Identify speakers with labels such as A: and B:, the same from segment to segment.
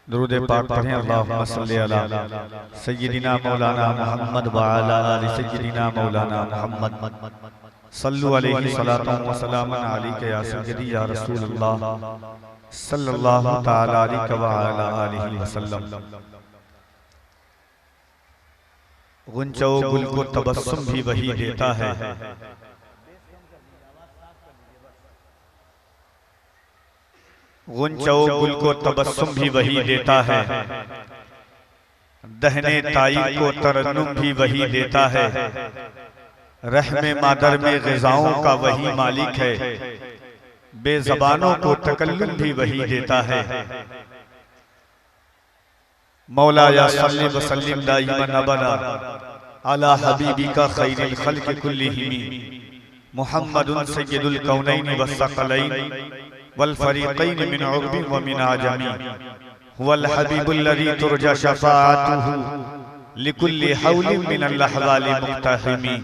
A: दुरूद पाक पढ़ें। अल्लाहुम्मा सल्ली अला सय्यिदिना मौलाना मुहम्मद व अला आलि सय्यिदिना मौलाना मुहम्मद सल्लु अलैहि सलातन व सलामन अलैका या सय्यदी या रसूलल्लाह सल्लल्लाहु तआला अलैहि व अला आलिहि वसल्लम। गुंचो गुल को तबस्सुम भी वही देता है, गुंचो गुल को तबस्सुम भी वही देता है, दहने ताई को तरन्नुम भी वही देता है, रहमे मादर में ग़िज़ाओं का वही मालिक है, बेज़बानों को तकल्लुम भी वही देता है। मौला या सल्ली व सल्लिम दाइमन अबदा अला हबीबिका खैरिल खल्क़ि कुल्लिहिम मुहम्मदुन सय्यदुल कौनैनि वस्सक़लैन वल फरीक़ैन मिन उर्बि व मिन आजमी हुवल हबीबुल्लज़ी तुरजा शफ़ाअतुहु लिकुल्लि हौलिन मिनल अहवालि मुक़्तहिमी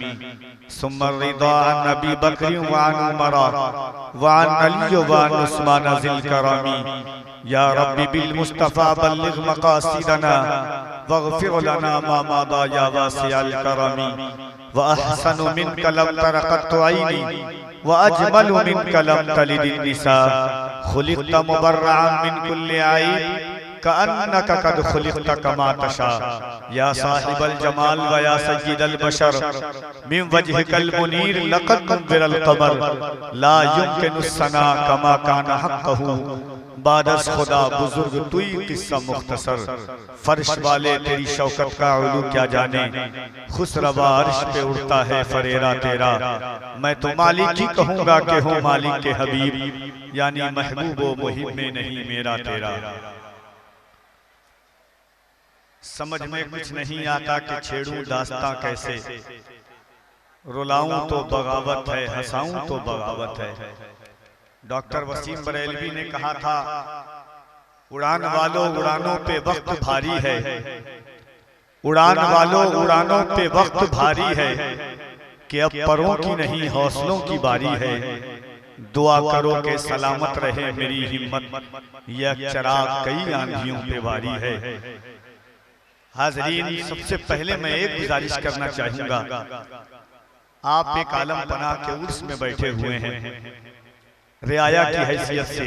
A: सुम्मा रिदा अन अबी बकर व अन उमर व अन अली व अन उस्मान ज़िल करमी या रब्बी बिल मुस्तफ़ा बल्लिग़ मक़ासिदना वग़फ़िर लना मा मादा या वासिअल करमी व अहसनु मिनका लम तर क़त्तु ऐनी व अजमलु मिनका लम तलिदिन निसा खुलिक़्त मुबर्रअन मिन कुल्लि ऐब कअन्नका क़द खुलिक़्त कमा तशा या साहिबल जमाल व या सय्यिदल बशर मिन वजहिकल मुनीर लक़द मुनव्विरल क़मर ला युमकिनु सना कमा काना हक़्क़हु बादस खुदा बुजुर्ग तुई किस्सा मुख्तसर फर्श वाले तेरी शौकत का उलू क्या जाने खुसरवा अर्श पे उड़ता है फरेरा तेरा। मैं तो मालिक ही कहूँगा कि हो मालिक के हबीब यानी महबूब व मुहिब में नहीं मेरा तेरा। समझ में कुछ नहीं आता कि छेड़ूं दास्तां कैसे, रुलाऊं तो बगावत है हंसाऊं तो बगावत है। डॉक्टर वसीम बरेलवी ने कहा था, उड़ान वालों उड़ानों पे वक्त भारी है, उड़ान वालों उड़ानों पे वक्त भारी है कि अब परों की नहीं हौसलों की बारी है। दुआ करो कि सलामत रहे मेरी हिम्मत, यह चराग कई आंधियों पे वारी है। हाज़रीन, सबसे पहले मैं एक गुजारिश करना चाहूंगा, आप एक आलम बना के उर्स में बैठे हुए हैं, रियाया की हैसियत से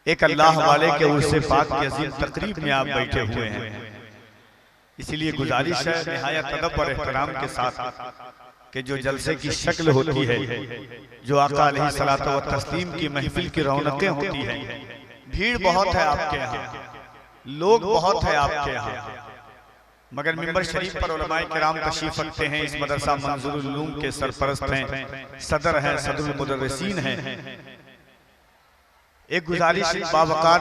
A: एक अल्लाह वाले के उर्से पाक की अजीम तकरीब में आप बैठे हुए हैं। इसलिए गुजारिश है निहायत अदब और एहतराम के साथ कि जो जलसे की शक्ल होती है, जो आका अलैहिस्सलातु व तस्लीम की महफिल की रौनकें होती हैं, भीड़ बहुत है आपके यहाँ, लोग बहुत है आपके यहाँ, मगर मिंबर शरीफ पर उलमाए किराम तशरीफ रखते हैं। इस मदरसा मंजूरुल उलूम के सरपरस्त हैं, सदर हैं, सदरुल मुदर्रिसीन हैं। एक गुजारिश बावकार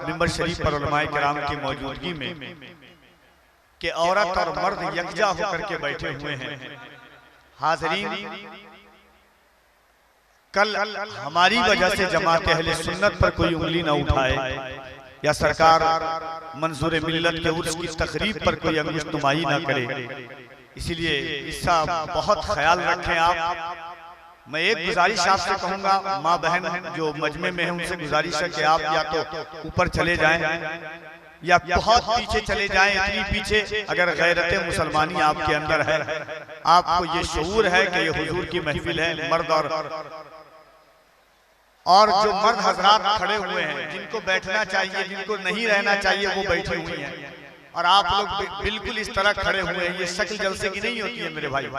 A: मिंबर शरीफ पर उलमाए किराम की मौजूदगी में कि औरत और मर्द यकजा होकर के बैठे हुए हैं। हाज़रीन, कल हमारी वजह से जमात अहले सुन्नत पर कोई उंगली न उठाए या सरकार मंजूर मिल्लत के उर्स की तकरीब पर कोई अंगुश नुमाई ना करे, इसलिए इसका बहुत ख्याल रखें आप। मैं एक गुजारिश आपसे कहूंगा, माँ बहन जो मजमे में है उनसे गुजारिश है कि आप या तो ऊपर चले जाएं या बहुत पीछे चले जाएं। इतनी पीछे अगर गैरत मुसलमानी आपके अंदर है, आपको ये शऊर है कि ये हुजूर की महफिल है, मर्द और जो मर्द हजरात खड़े हुए हैं, जिनको बैठना चाहिए, जिनको नहीं रहना चाहिए, वो बैठे हुए हैं, और आप लोग बिल्कुल इस तरह खड़े हुए हैं। ये शक्ल जलसे की नहीं होती है मेरे भाई।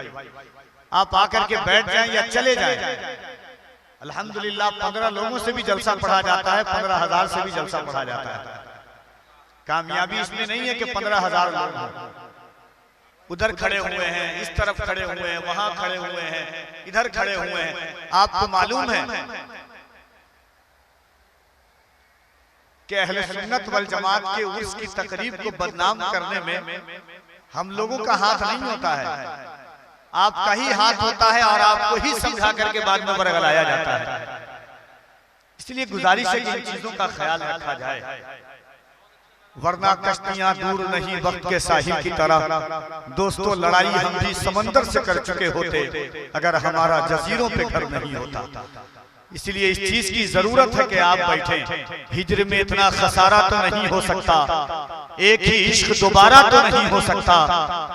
A: आप आकर के बैठ जाएं या चले जाएं। अल्हम्दुलिल्लाह 15 लोगों से भी जलसा पढ़ा जाता है, 15,000 से भी जलसा पढ़ा जाता है। कामयाबी इसमें नहीं है कि 15,000 लोग उधर खड़े हुए हैं, इस तरफ खड़े हुए हैं, वहां खड़े हुए हैं, इधर खड़े हुए हैं। आपको मालूम है कि अहले सुन्नत वल जमात के उर्स की तकरीब को बदनाम करने में हम लोगों का हाथ नहीं होता है, आपका ही हाथ होता है और आपको ही समझा करके बाद में बरगलाया जाता है। इसलिए गुजारिश है कि इन चीजों का ख्याल रखा जाए, वरना कश्तियां दूर नहीं वक्त के साहिल की तरह। दोस्तों, लड़ाई हम भी समंदर से कर चुके होते अगर हमारा जजीरों पे घर नहीं होता। इसलिए इस चीज की जरूरत है कि आप बैठें। हिज्र में इतना खसारा तो नहीं हो सकता, एक ही इश्क दोबारा तो नहीं हो सकता,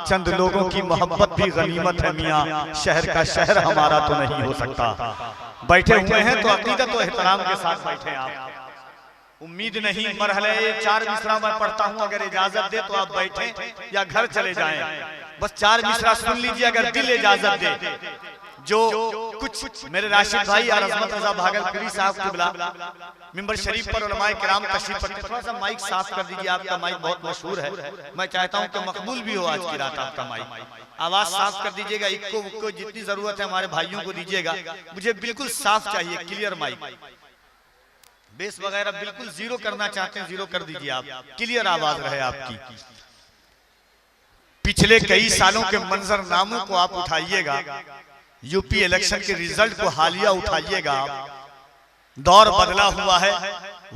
A: चंद लोगों की मोहब्बत भी गनीमत है मियां, शहर का शहर हमारा तो नहीं हो सकता। बैठे हुए हैं तो अकीदत और एहतराम के साथ बैठे आप। उम्मीद नहीं, मरहले 4 मिसरा मैं पढ़ता हूं, अगर इजाजत दे तो आप बैठें या घर चले जाएं। बस 4 मिसरा सुन लीजिए अगर दिल इजाजत दे। जो कुछ मेरे राशिद भाई और अजमत रजा भागलपुरी साहब किबला मिंबर शरीफ पर उलमाए किराम तशरीफ रखते, थोड़ा सा माइक साफ कर दीजिए, आपका माइक बहुत मशहूर है, मैं चाहता हूं कि मकबूल भी हो आज की रात आपका माइक। आवाज साफ कर दीजिएगा, इक्को जितनी जरूरत है हमारे भाइयों को दीजिएगा, मुझे बिल्कुल साफ चाहिए, क्लियर माइक। बेस वगैरह बिल्कुल जीरो करना चाहते हैं, जीरो कर दीजिए आप, क्लियर आवाज रहे आपकी। पिछले कई सालों के मंजरनामों को आप उठाइएगा, यूपी इलेक्शन के रिजल्ट को हालिया उठाइएगा, दौर बदला हुआ है,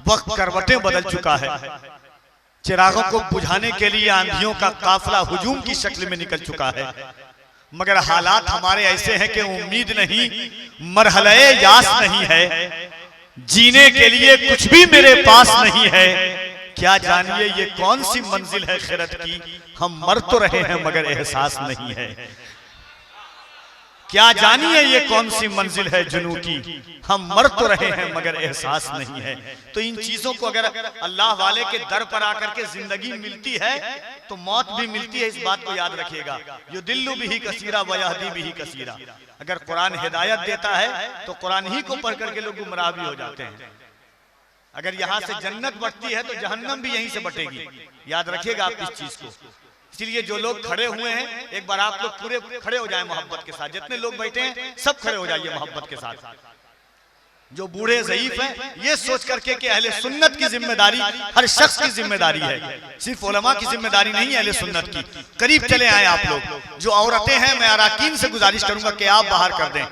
A: वक्त करवटें बदल चुका है, चिरागों को बुझाने के लिए आंधियों का काफिला हुजूम की शक्ल में निकल चुका है, मगर हालात हमारे ऐसे हैं कि उम्मीद नहीं, मरहले यास नहीं है, जीने के लिए कुछ भी मेरे पास नहीं है। क्या जानिए ये कौन सी मंजिल है खिरत की, हम मर तो रहे हैं मगर एहसास नहीं है। क्या जानिए ये कौन सी मंजिल है जुनू की, हम मर तो रहे हैं मगर एहसास नहीं है। तो इन चीजों को अगर अल्लाह वाले के दर पर आकर के जिंदगी मिलती है तो मौत भी मिलती है, इस बात को याद रखिएगा। यो दिल्लु भी कसीरा वयहदी भी कसीरा। अगर कुरान हिदायत देता है तो कुरान ही को पढ़ करके लोग गुमराह भी हो जाते हैं। अगर यहाँ से जन्नत बटती है तो जहन्नम भी यहीं से बटेगी, याद रखिएगा आप इस चीज को। इसलिए जो लोग खड़े हुए हैं, एक बार आप लोग पूरे खड़े हो जाएं मोहब्बत के साथ, जितने लोग बैठे हैं सब खड़े हो जाइए मोहब्बत के साथ। जो बूढ़े ज़ईफ हैं, ये सोच करके कि अहले सुन्नत की जिम्मेदारी हर शख्स की जिम्मेदारी है, सिर्फ उलमा की जिम्मेदारी नहीं है अहले सुन्नत की। करीब चले आए आप लोग। जो औरतें हैं, मैं अराकीन से गुजारिश करूंगा कि आप बाहर कर दें,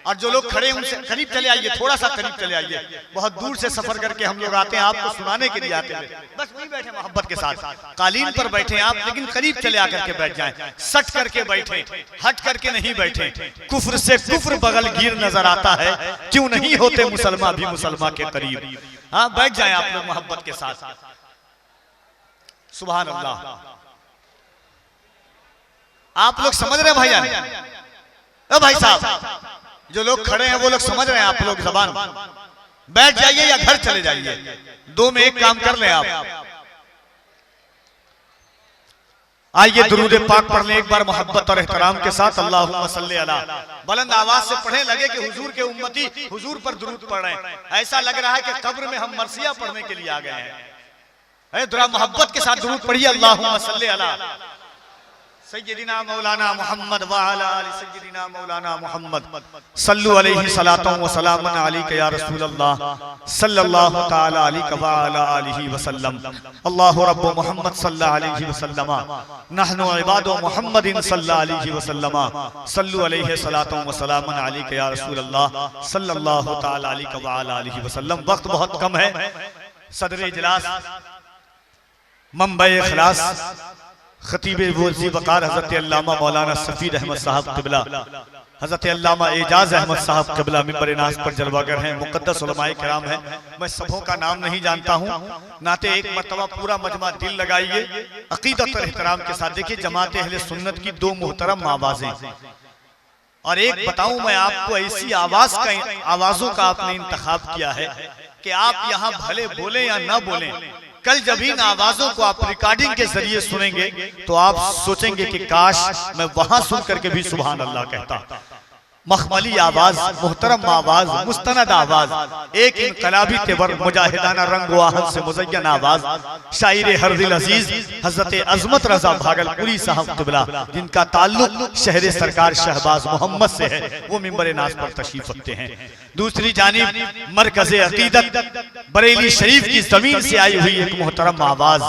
A: और जो लोग खड़े उनसे करीब चले आइए, थोड़ा सा करीब चले आइए। बहुत दूर से सफर करके हम लोग आते हैं, आपको सुनाने के लिए आते हैं, बस वहीं बैठे मोहब्बत के साथ। कालीन पर बैठे आप, लेकिन करीब चले आकर के बैठ जाएं, सट करके बैठे, हट करके नहीं बैठे। कुफ्र से कुफ्र बगल गिर नजर आता है, क्यों नहीं होते मुसलमान भी मुसलमान के करीब। हाँ, बैठ जाएं आप लोग मोहब्बत के साथ। सुभान अल्लाह। आप लोग समझ रहे भाईजान? भाई साहब, जो लोग खड़े हैं वो लोग समझ रहे हैं, आप लोग जबान बैठ जाइए या घर चले जाइए, दो में एक काम कर लें आप। आइए दुरूद पाक पढ़ लें एक बार मोहब्बत और एहतराम के साथ। अल्लाहुम्मा सल्ली अला, बुलंद आवाज से पढ़े, लगे कि हुजूर के उम्मती हुजूर पर दुरूद पढ़ रहे हैं। ऐसा लग रहा है कि कब्र में हम मरसिया पढ़ने के लिए आ गए हैं। दुआ मोहब्बत के साथ दुरूद पढ़िए। अल्लाहुम्मा सल्ली अला सय्यदिना मौलाना मोहम्मद व अला आलि सय्यदिना मौलाना मोहम्मद सल्लु अलैहि सलातो व सलामुन अलैका या रसूल अल्लाह सल्लल्लाहु तआला अलैहि व अला आलिहि व सल्लम। अल्लाहु रब्बु मोहम्मद सल्लल्लाहु अलैहि व सल्लम, नहनु इबादु मोहम्मदिन सल्लल्लाहु अलैहि व सल्लम, सल्लु अलैहि सलातो व सलामुन अलैका या रसूल अल्लाह सल्लल्लाहु तआला अलैहि व अला आलिहि व सल्लम। वक्त बहुत कम है। सदर इजलास मंबे इखलास खतीब वज़ी वक़ार हज़रत अल्लामा मौलाना सफ़ीर अहमद साहब क़िबला, हज़रत अल्लामा एजाज अहमद साहब क़िबला मिंबर नाज़ पर जलवागर हैं, मुक़द्दस उलमाए किराम हैं। मैं सबों का नाम नहीं जानता हूँ, नाते एक मरतबा पूरा मजमा दिल लगाइए अक़ीदत और एहतराम के साथ। देखिए, जमात अहले सुन्नत की दो मोहतरम आवाज़ें, और एक बताऊँ मैं आपको, ऐसी आवाज़ों का आपने इंतखाब किया है कि आप यहाँ भले बोले या ना बोलें, कल जब इन आवाजों को आप रिकॉर्डिंग के जरिए सुनेंगे तो आप सोचेंगे कि काश मैं वहां सुन करके भी सुभान अल्लाह कहता। मखमली आवाज, मुहतरम आवाज, मुस्तनद आवाज, एक इनकलाबी तेवर, मुजाहिदाना रंग वाहन से मुज़य्यन आवाज, शायर हर दिल अजीज हजरत अजमत रजा भागलपुरी साहब क़िबला, जिनका ताल्लुक शहर सरकार शहबाज मोहम्मद से है, वो मिंबर नाज पर तशरीफ रखते हैं। दूसरी जानिब मरकज़े अक़ीदत बरेली शरीफ की जमीन से आई हुई एक मोहतरम आवाज,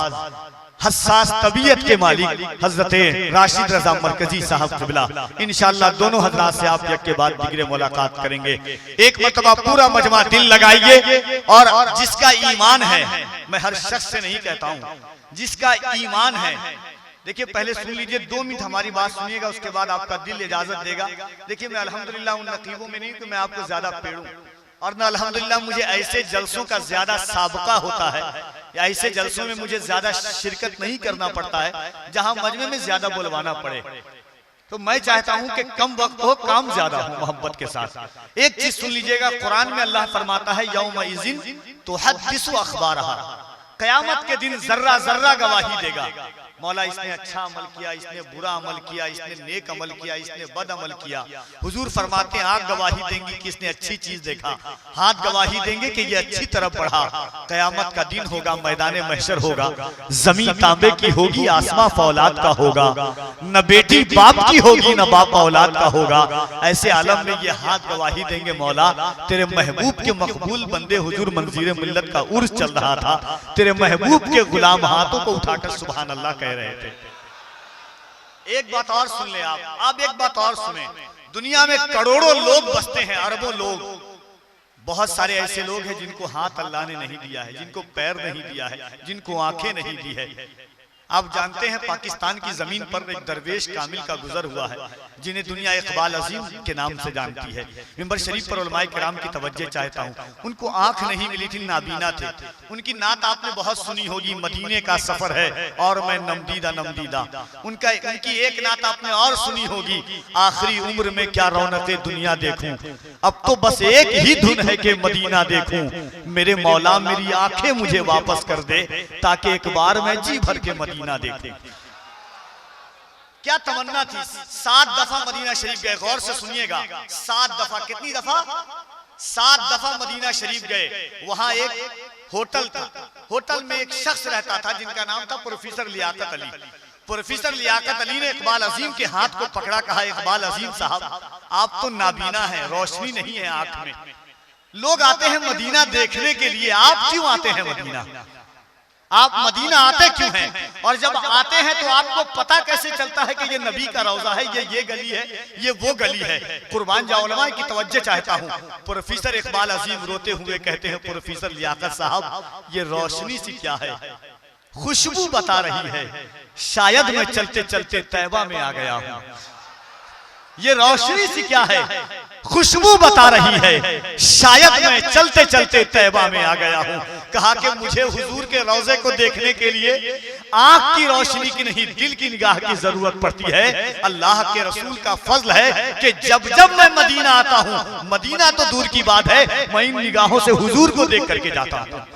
A: हस्सास तबीयत के मालिक हजरत राशिद रजा मरकजी साहब क़िबला। इंशाअल्लाह दोनों हजरात से आप एक के बाद दिगरे मुलाकात करेंगे। एक मरतबा पूरा मजमा दिल लगाइए, और जिसका ईमान है, मैं हर शख्स से नहीं कहता हूँ, जिसका ईमान है, देखिए पहले सुन लीजिए, 2 मिनट हमारी बात सुनिएगा, उसके बाद आपका दिल इजाजत देगा। देखिए, मैं अल्हम्दुलिल्लाह उन नकीबों में नहीं कि मैं आपको ज्यादा पेड़ूं, और न अल्हम्दुलिल्लाह मुझे ऐसे जलसों का ज्यादा साबका होता है, या ऐसे जलसों में मुझे ज्यादा शिरकत नहीं करना पड़ता है जहां मजमे में ज्यादा बुलवाना पड़े। तो मैं चाहता हूं कि कम वक्त हो, काम ज्यादा हो मोहब्बत के साथ। एक चीज सुन लीजिएगा, कुरान में अल्लाह फरमाता है यौमइज़िन तुहद्दिसु अखबारहा, कयामत के दिन जर्रा जर्रा गवाही देगा। मौला इसने अच्छा अमल किया, इसने बुरा अमल किया, इसने नेक अमल किया, इसने बद अमल किया। हुजूर फरमाते हैं आंख गवाही देंगी कि इसने अच्छी चीज देखा, हाथ गवाही देंगे कि ये अच्छी तरफ बढ़ा। कयामत का दिन होगा, मैदान महशर होगा, जमीन तांबे की होगी, आसमां फौलाद का होगा, न बेटी बाप की होगी न बाप औलाद का होगा। ऐसे आलम में ये हाथ गवाही देंगे मौला तेरे महबूब के मकबूल बंदे हुजूर मंजीर मिल्लत का उर्स चल रहा था, तेरे महबूब के गुलाम हाथों को उठाकर सुभान अल्लाह कह रहे थे। एक बात और सुन ले आप एक बात और सुने, दुनिया में करोड़ों लोग बसते हैं, अरबों लोग। बहुत सारे ऐसे लोग हैं जिनको हाथ अल्लाह ने नहीं दिया है, जिनको पैर नहीं दिया है, जिनको आंखें नहीं दी है। आप जानते हैं पाकिस्तान की जमीन पर एक दरवेश कामिल का गुजर हुआ है, जिन्हें दुनिया इकबाल अजीम के नाम से जानती है। मिंबर शरीफ पर उलमाए किराम की तवज्जो चाहता हूँ। उनको आंख नहीं मिली थी, नाबीना थे। उनकी नात आपने बहुत सुनी होगी, मदीने का सफर है और मैं नमदीदा नमदीदा। उनकी एक नात आपने और सुनी होगी, आखिरी उम्र में क्या रौनक दुनिया देखूं, अब तो बस एक ही धुन है कि मदीना देखूं। मेरे मौला मेरी आंखें मुझे वापस कर दे ताकि एक बार मैं जी भर के मदीना देखूं। क्या तमन्ना थी। 7 दफा मदीना शरीफ गए, गौर से सुनिएगा, 7 दफा। कितनी दफा? 7 दफा मदीना शरीफ गए। वहां एक होटल था, होटल में एक शख्स रहता था जिनका नाम था प्रोफेसर लियाकत अली। प्रोफेसर लियाकत अली ने इकबाल अजीम के हाथ को पकड़ा, कहा इकबाल अजीम साहब आप तो नाबीना हैं, रोशनी नहीं है आंख में। लोग आते हैं मदीना देखने के लिए, आप क्यों आते हैं मदीना? आप मदीना आते क्यों हैं? और जब आते हैं तो आपको पता कैसे चलता है कि ये नबी का रौजा है, ये गली है, ये वो गली है? कुर्बान जाओ, उलमा की तवज्जो चाहता हूँ। प्रोफेसर इकबाल अजीम रोते हुए कहते हैं प्रोफेसर लियाकत साहब ये रोशनी सी क्या है, खुशबू बता रही है, शायद मैं चलते चलते तैबा में आ गया हूँ। ये रोशनी सी क्या है, खुशबू बता रही है, शायद मैं चलते चलते तैबा में आ गया हूँ। कहा कि मुझे हुजूर के रौजे को देखने के लिए आंख की रोशनी की नहीं, दिल की निगाह की जरूरत पड़ती है। अल्लाह के रसूल का फजल है कि जब जब मैं मदीना आता हूँ, मदीना तो दूर की बात है, मैं इन निगाहों से हुजूर को देख करके जाता हूँ।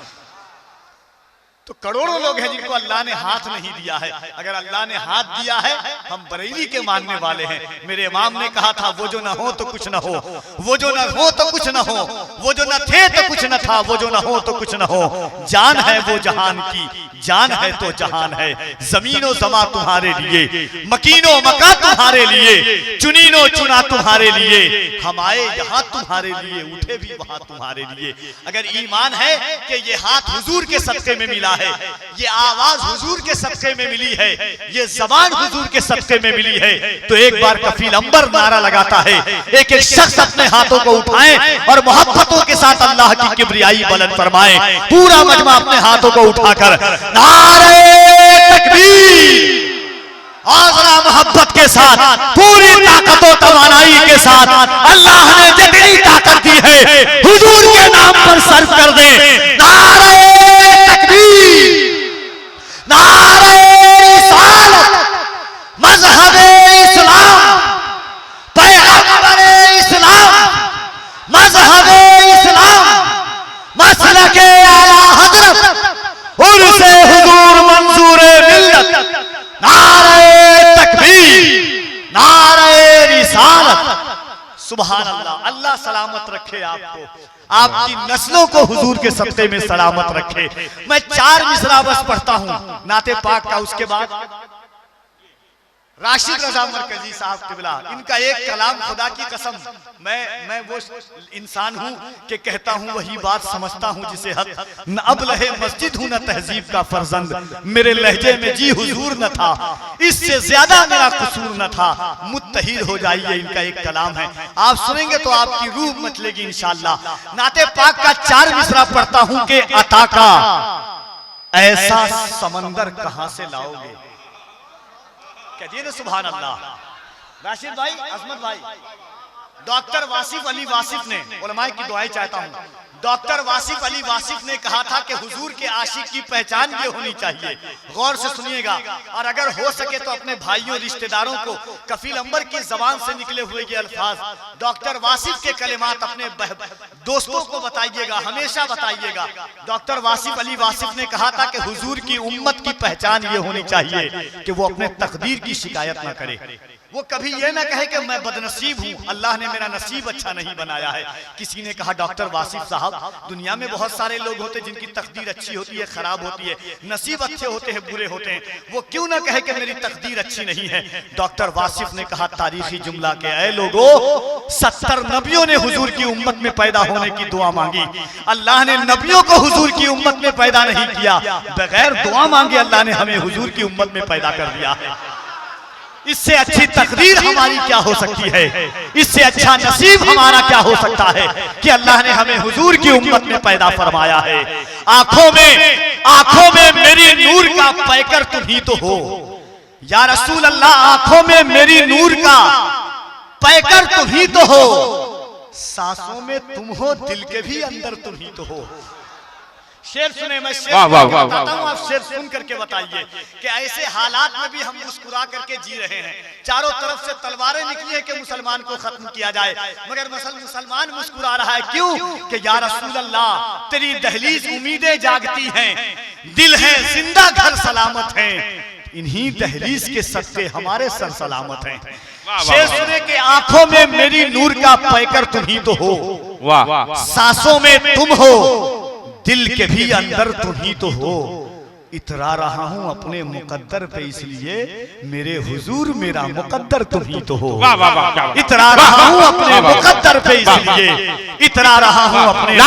A: तो करोड़ों लोग हैं जिनको अल्लाह ने हाथ नहीं दिया है। अगर अल्लाह ने हाथ दिया है, हम बरेली के मानने वाले हैं। मेरे इमाम ने कहा था वो जो न हो तो कुछ न हो, वो जो न हो तो कुछ न हो, वो जो न थे तो कुछ न था, वो जो न हो तो कुछ न हो। जान है वो जहान की, जान है तो जहान है। जमीनो समा तुम्हारे लिए, मकीनो मका तुम्हारे लिए, चुनीनो चुना तुम्हारे लिए। हम आए यहाँ तुम्हारे लिए, उठे भी वहां तुम्हारे लिए। अगर ईमान है कि ये हाथ हुजूर के सदके में मिला है, ये आवाज हुजूर के सदके में मिली है, ये जबान हुजूर के सदके में मिली है, तो एक बार कफील अंबर नारा लगाता है, एक एक शख्स अपने हाथों को उठाए और मोहब्बतों के साथ अल्लाह की किब्रियाई बुलंद फरमाए। पूरा मजमा अपने हाथों को उठाकर नारे तकबीर, आज़रा मोहब्बत के साथ, पूरी ताकत और तवानाई के साथ अल्लाह ने जितनी ताकत दी है हुजूर के नाम पर सर्व कर दे। नारे तकबीर, नारे रिसालत, मज़हबे इस्लाम, पैगंबरे इस्लाम, मज़हबे इस्लाम, मसलके आला हज़रत, उर्से हुजूर मंजूरे मिल्लत। नारे तकबीर, नारे रिसालत। सुभान अल्लाह। अल्लाह सलामत रखे आपको, आपकी नस्लों को हुजूर के सत्ते में सलामत रखे। मैं 4 मिसरा बस पढ़ता हूँ नाते पाक का, उसके बाद राशिद रजा मरकजी साहब किबला, इनका एक कलाम खुदा की कसम, मैं वो इंसान हूँ कि कहता हूँ वही बात समझता हूँ जिसे हक। न अब लहे मस्जिद हूँ न तहजीब का फर्जंद, मेरे लहजे में जी हुजूर न था, इससे ज्यादा मेरा कसूर न था। मुत्तहिद हो जाइए, इनका एक कलाम है, आप सुनेंगे तो आपकी रूह मचलेगी इंशाअल्लाह। नाते पाक का 4 मिसरा पढ़ता हूँ कि अता का ऐसा समंदर कहां से लाओगे। कहते सुभान अल्लाह। राशिद भाई, अजमत भाई, डॉक्टर वासिफ अली वासिफ ने, उलमाए की दुआएं चाहता हूँ, डॉक्टर वासिफ अली वासिफ ने कहा था कि हुजूर के आशिक की पहचान ये होनी चाहिए। गौर से सुनिएगा, और अगर हो सके तो अपने भाइयों रिश्तेदारों को कफील अंबर की जबान से निकले हुए ये अल्फाज, डॉक्टर वासिफ के कलिमात अपने दोस्तों को बताइएगा, हमेशा बताइएगा। डॉक्टर वासिफ अली वासिफ ने कहा था कि हुजूर की उम्मत की पहचान ये होनी चाहिए कि वो अपने तकदीर की शिकायत ना करे, वो कभी ये ना कहे कि मैं बदनसीब हूँ, अल्लाह ने मेरा नसीब अच्छा नहीं बनाया है। किसी ने कहा डॉक्टर वासिफ साहब, दुनिया में बहुत सारे लोग होते हैं जिनकी तकदीर अच्छी होती है, खराब होती है, नसीब अच्छे होते हैं, बुरे होते हैं, वो क्यों ना कहे कि मेरी तकदीर अच्छी नहीं है। डॉक्टर वासिफ ने कहा तारीखी जुमला के ऐ लोगों, 70 नबियों ने हुजूर की उम्मत में पैदा होने की दुआ मांगी, अल्लाह ने नबियों को हुजूर की उम्मत में पैदा नहीं किया, बगैर दुआ मांगे अल्लाह ने हमें हुजूर की उम्मत में पैदा कर दिया है। इससे अच्छी तकदीर हमारी क्या हो सकती है, इससे अच्छा नसीब हमारा क्या हो सकता है कि अल्लाह ने हमें हुजूर की उम्मत में पैदा फरमाया है। आंखों में मेरी नूर का पैकर तुम ही तो हो, या रसूल अल्लाह, आंखों में मेरी नूर का पैकर तुम ही तो हो, सांसों में तुम हो, दिल के भी अंदर तुम ही तो हो। शेर सुने, मैं शेर बताता हूँ, आप शेर सुन करके बताइए कि ऐसे हालात में भी हम मुस्कुरा करके जी रहे हैं। चारों तरफ से तलवारें निकली है कि मुसलमान को खत्म किया जाए, मगर मुसलमान मुस्कुरा रहा है, क्यों? कि या रसूल अल्लाह, तेरी दहलीज उम्मीदें जागती हैं, दिल है जिंदा, घर सलामत है, इन्हीं दहलीज के सत्ते हमारे सर सलामत हैं। शेर सुने कि आंखों में मेरी नूर का पैकर तुम ही तो हो, सांसों में तुम हो, दिल के भी अंदर तुम ही तो हो, इतरा रहा हूँ अपने मुकद्दर पे इसलिए मेरे हुजूर मेरा मुकद्दर तुम ही तो हो। इतरा रहा हूँ अपने मुकद्दर पे इसलिए, इतरा रहा हूँ अपने।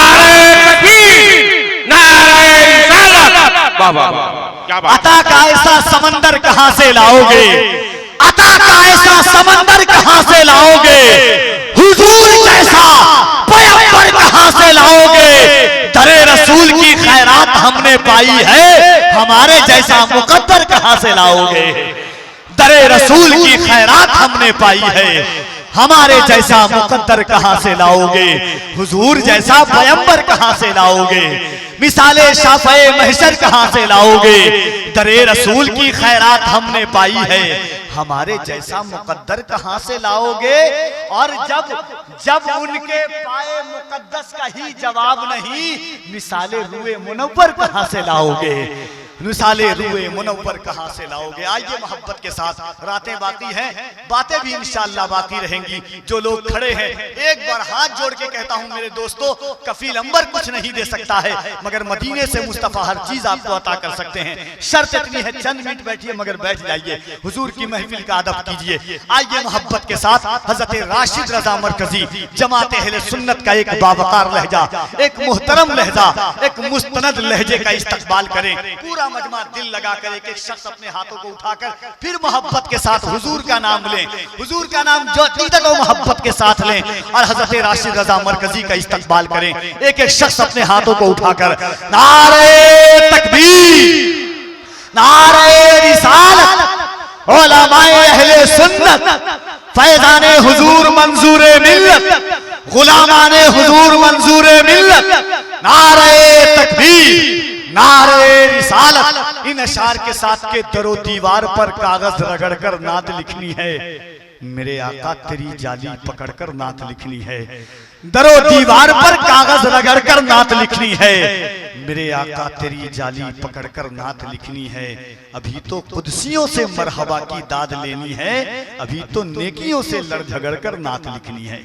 A: अता का ऐसा समंदर कहाँ से लाओगे, अता का ऐसा समंदर कहाँ से लाओगे, हुजूर जैसा पैगंबर कहाँ से लाओगे, दरे रसूल की खैरात हमने पाई है, हमारे जैसा मुकद्दर कहाँ से लाओगे, दरे रसूल की खैरात हमने पाई है, हमारे जैसा मुकद्दर कहाँ से लाओगे, हुजूर जैसा पैगंबर कहाँ से लाओगे, मिसाले शाफ़े महशर कहाँ से लाओगे, दरे रसूल की खैरात हमने पाई है, हमारे जैसा मुकद्दर कहाँ से लाओगे। और जब उनके पाए मुकद्दस का ही जवाब नहीं, मिसाले रूए मुनव्वर कहाँ से लाओगे, मिसाले रूए मुनव्वर कहाँ से लाओगे। आइए मोहब्बत के साथ, रातें बाकी हैं, बातें भी इंशाअल्लाह बाकी रहेंगी। जो लोग खड़े हैं, एक बार हाथ जोड़ के कहता हूँ मेरे दोस्तों, कफील अंबर कुछ नहीं दे सकता है, मगर मदीने से मुस्तफा हर चीज आपको अता कर सकते हैं। शर्त इतनी है, चंद मिनट बैठिए मगर बैठ जाइए, हुजूर की महफिल का अदब कीजिए। आइए मोहब्बत के साथ हजरत राशिद रजा मरकजी जमात अहले सुन्नत का एक बावकार लहजा, एक मुहतरम लहजा, एक मुस्तनद लहजे का इस्तकबाल करें। पूरा मजमा दिल लगाकर एक एक शख्स अपने हाथों को उठाकर फिर मोहब्बत के साथ हुजूर का नाम लें, हुजूर का नाम जो तक मोहब्बत के साथ लें और हजरत राशिद रजा मरकजी का इस्तकबाल करें। एक एक शख्स अपने हाथों को उठाकर नारे तकबीर, नारे रिसालत, उलमाए अहले सुन्नत, फैज़ाने हुजूर मंजूरे मिल्लत, गुलामाने हुजूर मंजूरे मिल्लत, नारे तकबीर, नारे रिसालत। इन अशार के साथ के दरो दीवार पर कागज रगड़कर नात लिखनी है, मेरे आका तेरी जाली पकड़कर नात लिखनी है। दरो दीवार पर कागज रगड़कर नात लिखनी है, मेरे आका तेरी जाली पकड़कर नात लिखनी है। अभी तो कुदसियों से मरहबा की दाद लेनी है, अभी तो नेकियों से लड़ झगड़ कर नात लिखनी है।